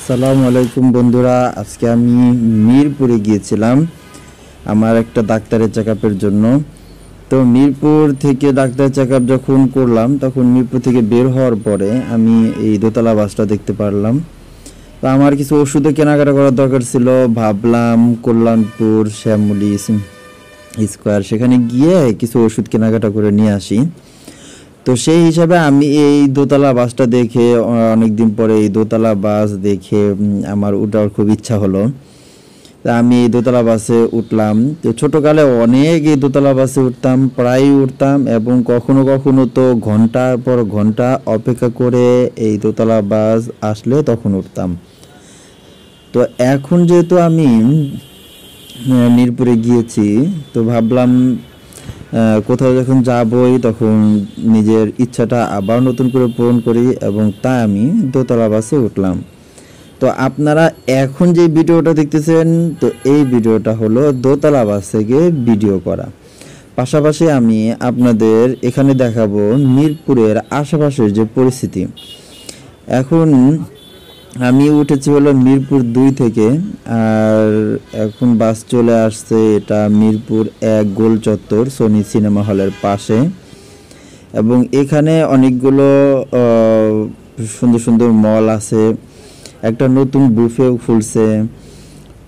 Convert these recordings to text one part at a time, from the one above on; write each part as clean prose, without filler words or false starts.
আসসালামু আলাইকুম বন্ধুরা, আজকে আমি মিরপুরে গিয়েছিলাম আমার একটা ডাক্তারের চেকআপের জন্য। তো মিরপুর থেকে ডাক্তার চেকআপ যখন করলাম তখন মিরপুর থেকে বের হওয়ার পরে আমি এই দোতলা বাসটা দেখতে পারলাম। তো আমার কিছু ওষুধে কেনাকাটা করার দরকার ছিল, ভাবলাম কল্যাণপুর শ্যামলী স্কোয়ার সেখানে গিয়ে কিছু ওষুধ কেনাকাটা করে নিয়ে আসি। তো সেই হিসাবে আমি এই দোতলা বাসটা দেখে অনেক দিন পরে এই দোতলা বাস দেখে আমার ওঠার খুব ইচ্ছা হলো। তা আমি এই দোতলা বাসে উঠলাম। তো ছোটোকালে অনেক এই দোতলা বাসে উঠতাম, প্রায়ই উঠতাম এবং কখনো কখনো তো ঘন্টার পর ঘন্টা অপেক্ষা করে এই দোতলা বাস আসলে তখন উঠতাম। তো এখন যেহেতু আমি মিরপুরে গিয়েছি, তো ভাবলাম কোথাও যখন যাবই তখন নিজের ইচ্ছাটা আবার নতুন করে পূরণ করি এবং তাই আমি দোতলা বাসে উঠলাম। তো আপনারা এখন যে ভিডিওটা দেখতেছেন, তো এই ভিডিওটা হলো দোতলা বাস থেকে ভিডিও করা। পাশাপাশি আমি আপনাদের এখানে দেখাবো মিরপুরের আশেপাশের যে পরিস্থিতি। এখন আমি উঠেছি হলো মিরপুর 2 থেকে, আর এখন বাস চলে আসছে এটা মিরপুর 1 গোল চত্বর সোনি সিনেমা হলের পাশে। এবং এখানে অনেকগুলো সুন্দর সুন্দর মল আছে, একটা নতুন বুফেও খুলছে।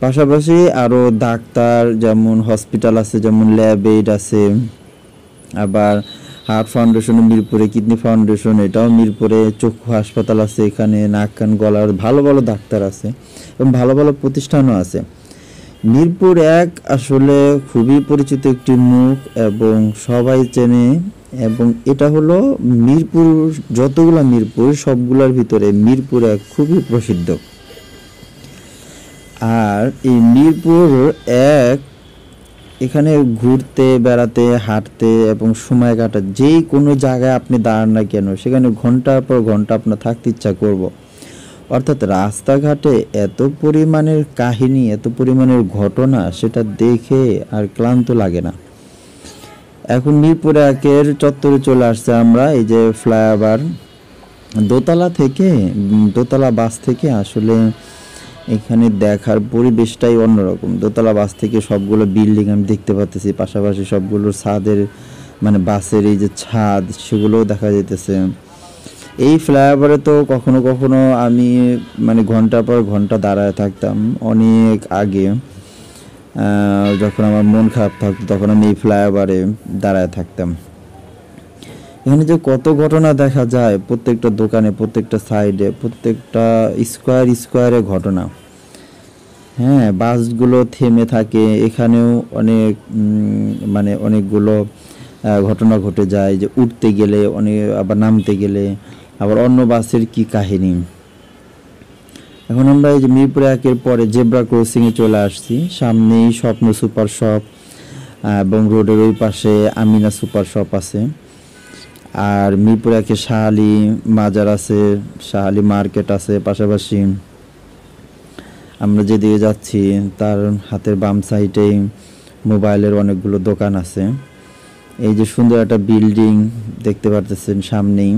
পাশাপাশি আরও ডাক্তার যেমন হসপিটাল আছে, যেমন ল্যাব এইড আছে, আবার হার্ট ফাউন্ডেশন মিরপুরে, কিডনি ফাউন্ডেশন এটাও মিরপুরে, চক্ষু হাসপাতাল আছে, এখানে নাক কান গলার ভালো ভালো ডাক্তার আছে এবং ভালো ভালো প্রতিষ্ঠানও আছে। মিরপুর 1 আসলে খুবই পরিচিত একটি মুখ এবং সবাই চেনে, এবং এটা হলো মিরপুর, যতগুলো মিরপুর সবগুলোর ভিতরে মিরপুর 1 খুবই প্রসিদ্ধ। আর এই মিরপুর 1 এখানে ঘুরতে বেড়াতে হাঁটতে এবং সময় কাটা, যেই কোনো জায়গায় আপনি দাঁড়ান না কেন সেখানে ঘন্টার পর ঘন্টা আপনার থাকতে ইচ্ছা করব। অর্থাৎ রাস্তাঘাটে এত পরিমাণের কাহিনী, এত পরিমাণের ঘটনা, সেটা দেখে আর ক্লান্ত লাগে না। এখন মিরপুর 1 চত্বরে চলে আসছে আমরা, এই যে ফ্লাইওভার দোতলা বাস থেকে আসলে এখানে দেখার পরিবেশটাই অন্যরকম। দোতলা বাস থেকে সবগুলো বিল্ডিং আমি দেখতে পাচ্ছি, পাশাপাশি সবগুলো ছাদের মানে বাসের এই যে ছাদ সেগুলোও দেখা যাইতেছে। এই ফ্লাইওভারে তো কখনো কখনো আমি মানে ঘন্টার পর ঘন্টা দাঁড়ায় থাকতাম। অনেক আগে যখন আমার মন খারাপ থাকতো তখন আমি এই ফ্লাইওভারে দাঁড়ায় থাকতাম। এখানে যে কত ঘটনা দেখা যায়, প্রত্যেকটা দোকানে, প্রত্যেকটা সাইডে, প্রত্যেকটা স্কোয়ারে ঘটনা। হ্যাঁ, বাসগুলো থেমে থাকে, এখানেও অনেক মানে অনেকগুলো ঘটনা ঘটে যায়, যে উঠতে গেলে অনেক, আবার নামতে গেলে আবার অন্য বাসের কি কাহিনী। এখন আমরা এই যে মিরপুর 1 পরে জেব্রা ক্রসিংয়ে চলে আসছি। সামনেই স্বপ্ন সুপার শপ এবং রোডের ওই পাশে আমিনা সুপার শপ আছে। আর মিরপুর 1 শাহালি মাজার আছে, শাহালি মার্কেট আছে। পাশাপাশি আমরা যেদিকে যাচ্ছি তার হাতের বাম সাইডে মোবাইলের অনেকগুলো দোকান আছে। এই যে সুন্দর একটা বিল্ডিং দেখতে পারতেছেন সামনেই,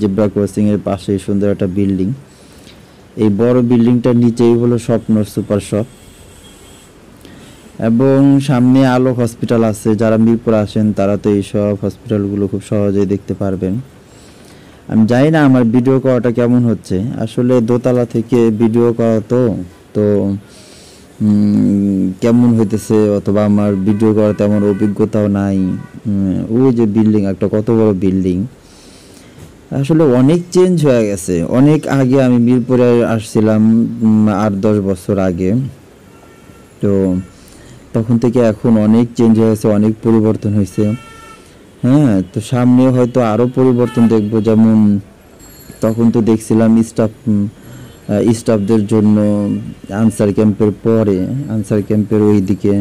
জেব্রা ক্রসিংয়ের পাশে সুন্দর একটা বিল্ডিং। এই বড় বিল্ডিংটার নিচেই হলো স্বপ্ন সুপার শপ এবং সামনে আলোক হসপিটাল আছে। যারা মিরপুর আসেন তারা তো এইসব হসপিটালগুলো খুব সহজেই দেখতে পারবেন। আমি জানি না আমার ভিডিও করাটা কেমন হচ্ছে, আসলে দোতলা থেকে ভিডিও করা তো কেমন হইতেছে, অথবা আমার ভিডিও করা তেমন অভিজ্ঞতাও নাই। ওই যে বিল্ডিং, একটা কত বড় বিল্ডিং, আসলে অনেক চেঞ্জ হয়ে গেছে। অনেক আগে আমি মিরপুরে আসছিলাম 8-10 বছর আগে, তো তখন থেকে এখন অনেক চেঞ্জ হয়েছে, অনেক পরিবর্তন হয়েছে। হ্যাঁ, তো সামনে হয়তো আরও পরিবর্তন দেখব। যেমন তখন তো দেখছিলাম স্টাফদের জন্য আনসার ক্যাম্পের পরে, আনসার ক্যাম্পের ওই দিকে,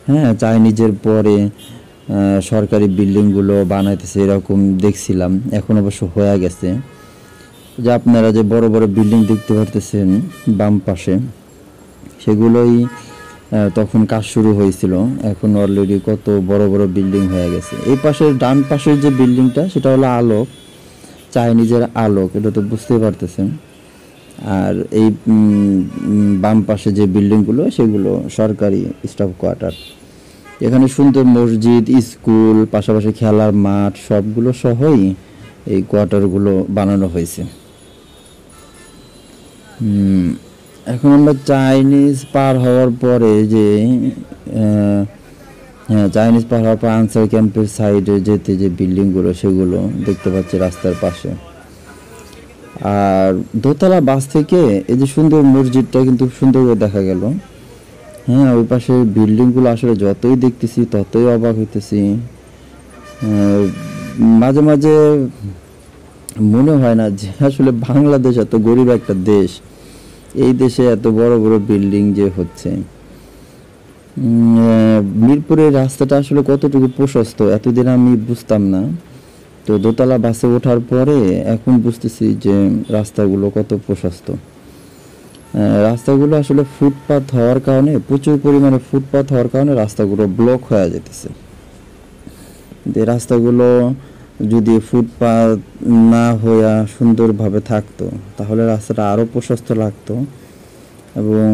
হ্যাঁ, চাইনিজের পরে সরকারি বিল্ডিংগুলো বানাইতেছে, এরকম দেখছিলাম। এখন অবশ্য হয়ে গেছে, যে আপনারা যে বড় বড় বিল্ডিং দেখতে পারতেছেন বাম পাশে, সেগুলোই তখন কাজ শুরু হয়েছিল। এখন অলরেডি কত বড় বড় বিল্ডিং হয়ে গেছে। এই পাশের ডান পাশের যে বিল্ডিংটা সেটা হলো আলোক, চাইনিজের আলোক, এটা তো বুঝতেই পারতেছেন। আর এই বাম পাশে যে বিল্ডিংগুলো সেগুলো সরকারি স্টাফ কোয়ার্টার। এখানে সুন্দর মসজিদ, স্কুল, পাশাপাশি খেলার মাঠ সবগুলো সহই এই কোয়ার্টারগুলো বানানো হয়েছে। এখন আমরা চাইনিজ পার হওয়ার পরে যে চাইনিজ পার হওয়ার পর আনসার ক্যাম্পের সাইডে যেতে যে বিল্ডিংগুলো সেগুলো দেখতে পাচ্ছি রাস্তার পাশে। আর দোতলা বাস থেকে এই যে সুন্দর মসজিদটা কিন্তু সুন্দর করে দেখা গেল। হ্যাঁ, ওই পাশে বিল্ডিংগুলো আসলে যতই দেখতেছি ততই অবাক হইতেছি। মাঝে মাঝে মনে হয় না যে আসলে বাংলাদেশ এত গরিব একটা দেশ, এই দেশে এত বড় বড় বিল্ডিং যে হচ্ছে। মিরপুরের রাস্তাটা আসলে কতটুকু প্রশস্ত এতদিন আমি বুঝতাম না, তো দোতলা বাসে ওঠার পরে এখন বুঝতেছি যে রাস্তাগুলো কত প্রশস্ত। রাস্তাগুলো আসলে ফুটপাথ হওয়ার কারণে, প্রচুর পরিমাণে ফুটপাথ হওয়ার কারণে রাস্তাগুলো ব্লক হয়ে যেতেছে। এই রাস্তাগুলো যদি ফুটপাথ না হইয়া সুন্দরভাবে থাকতো তাহলে রাস্তাটা আরও প্রশস্ত লাগতো এবং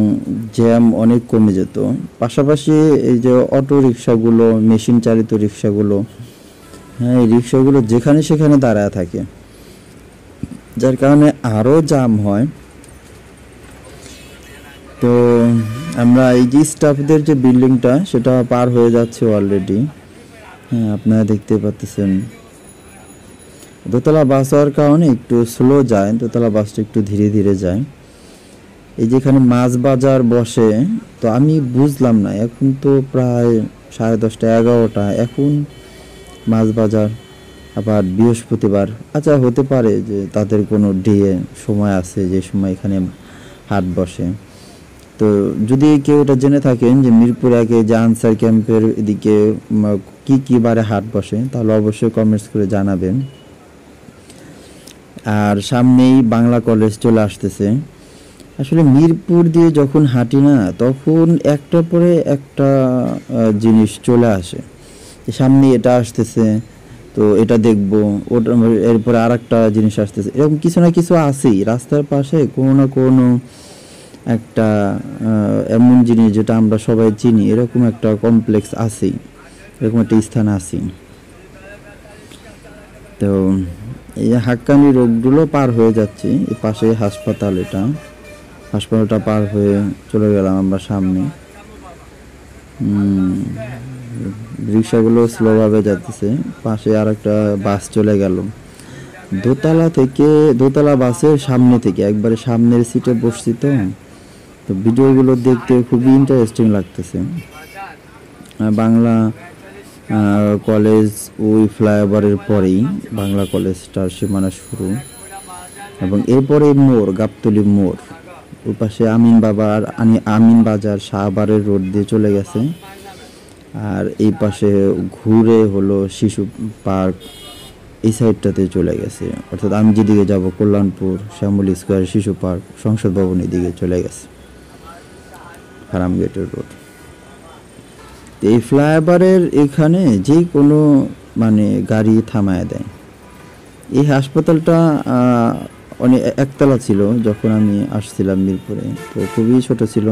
জ্যাম অনেক কমে যেত। পাশাপাশি এই যে অটো রিক্সাগুলো, মেশিন চালিত রিক্সাগুলো, হ্যাঁ, এই রিক্সাগুলো যেখানে সেখানে দাঁড়ায় থাকে, যার কারণে আরও জ্যাম হয়। তো আমরা এই যে স্টাফদের যে বিল্ডিংটা সেটা পার হয়ে যাচ্ছে অলরেডি। হ্যাঁ, আপনারা দেখতে পাচ্ছেন দোতলা বাস হওয়ার কারণে একটু স্লো যায়, দোতলা বাসটা একটু ধীরে ধীরে যায়। এই যেখানে মাছ বাজার বসে, তো আমি বুঝলাম না, এখন তো প্রায় 10:30 11টা, এখন মাছ বাজার, আবার বৃহস্পতিবার, আচ্ছা হতে পারে যে তাদের কোনো ডে সময় আছে যে সময় এখানে হাট বসে। তো যদি কেউ এটা জেনে থাকেন যে মিরপুর আগে যে আনসার ক্যাম্পের এদিকে কি বারে হাট বসে, তাহলে অবশ্যই কমেন্টস করে জানাবেন। আর সামনেই বাংলা কলেজ চলে আসতেছে। আসলে মিরপুর দিয়ে যখন হাঁটি না, তখন একটার পরে একটা জিনিস চলে আসে, সামনে এটা আসতেছে তো এটা দেখবো, ওটা এরপরে আর একটা জিনিস আসতেছে, এরকম কিছু না কিছু আছেই রাস্তার পাশে, কোনো না কোনো একটা এমন জিনিস যেটা আমরা সবাই চিনি, এরকম একটা কমপ্লেক্স আছেই, এরকম একটা স্থান আছেই। তো এই হাক্কানি রোগগুলো পার হয়ে যাচ্ছি, এই পাশে হাসপাতাল, হাসপাতালটা পার হয়ে চলে গেলাম আমরা সামনে। রিক্সাগুলো স্লোভাবে যাচ্ছে, পাশে আর একটা বাস চলে গেল। দোতলা বাসের সামনে থেকে একবারে সামনের সিটে বসছি, তো ভিডিওগুলো দেখতে খুবই ইন্টারেস্টিং লাগতেছে। বাংলা কলেজ ওই ফ্লাইওভারের পরেই বাংলা কলেজটার সীমানা শুরু, এবং এরপরে মোড়, গাবতলী মোড়, ওই পাশে আমিন বাজার শাহবারের রোড দিয়ে চলে গেছে। আর এই পাশে ঘুরে হলো শিশু পার্ক, এই সাইডটাতে চলে গেছে, অর্থাৎ আমি যেদিকে যাব কল্যাণপুর, শ্যামলী স্কোয়ার, শিশু পার্ক, সংসদ ভবন, এদিকে চলে গেছে ফার্ম গেটের রোড। এই ফ্লাইওভারের এখানে যে কোনো মানে গাড়ি থামায় দেয়। এই হাসপাতালটা অনেক একতলা ছিল যখন আমি আসছিলাম মিরপুরে, তো খুবই ছোট ছিল।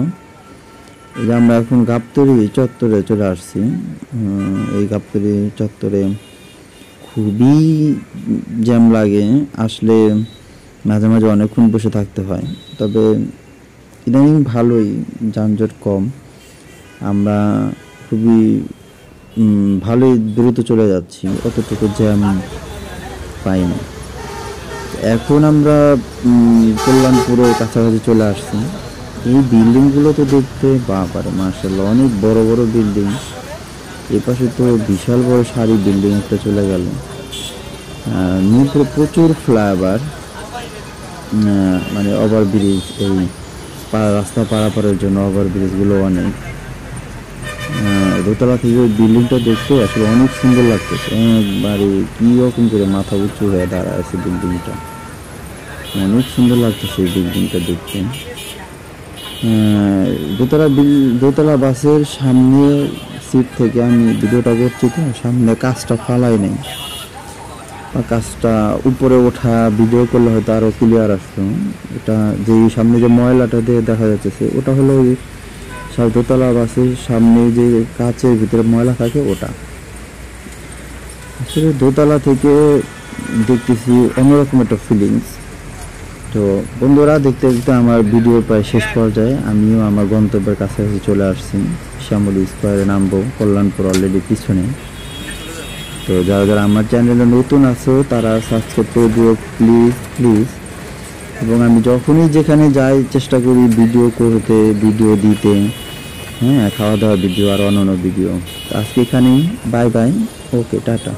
এই যে আমরা এখন গাবতলী চত্বরে চলে আসছি। এই গাবতলী চত্বরে খুবই জ্যাম লাগে, আসলে মাঝে মাঝে অনেকক্ষণ বসে থাকতে হয়, তবে ইদানিং ভালোই, যানজট কম, আমরা খুবই ভালোই দ্রুত চলে যাচ্ছি, অতটুকু জ্যাম পাই না। এখন আমরা কল্যাণপুরের কাছাকাছি চলে আসছি। এই বিল্ডিংগুলো তো দেখতে বাবারে মাশাআল্লাহ, অনেক বড় বড় বিল্ডিং। এ পাশে তো বিশাল বড় সারি বিল্ডিং একটা চলে গেল। মিরপুরে প্রচুর ফ্লাইওভার, মানে ওভারব্রিজ, এই রাস্তা পারাপারের জন্য ওভারব্রিজগুলো অনেক। দোতলা থেকে ওই বিল্ডিংটা দেখতে আসলে অনেক সুন্দর লাগতেছে, একবারে কি রকম করে মাথা উঁচু হয়ে দাঁড়ায় আছে বিল্ডিংটা, অনেক সুন্দর লাগতেছে এই বিল্ডিংটা দেখতে। দোতলা বাসের সামনে সিট থেকে আমি ভিডিওটা করছি, তো সামনে কাঁচটা ফালাই নেই, কাজটা উপরে ওঠা ভিডিও করলে হয়তো আরও ক্লিয়ার আসতো। এটা যে সামনে যে ময়লাটা দিয়ে দেখা যাচ্ছে ওটা হলো ওই দোতলা বাসের সামনে যে কাচের ভিতরে ময়লা থাকে ওটা। আসলে দোতলা থেকে দেখতেছি অন্যরকম একটা ফিলিংস। তো বন্ধুরা, দেখতে দেখতে আমার ভিডিও প্রায় শেষ পর্যায়ে, আমিও আমার গন্তব্যের কাছাকাছি চলে আসছি। শ্যামলী স্কোয়ারে নামবো, কল্যাণপুর অলরেডি পিছনে। তো যারা যারা আমার চ্যানেলে নতুন আছো তারা সাবস্ক্রাইব করে দিও প্লিজ প্লিজ। এবং আমি যখনই যেখানে যাই চেষ্টা করি ভিডিও করতে, ভিডিও দিতে, হ্যাঁ, খাওয়া দাওয়া ভিডিও আর অন্যান্য ভিডিও। আজকে এখানেই, বাই বাই, ওকে, টাটা।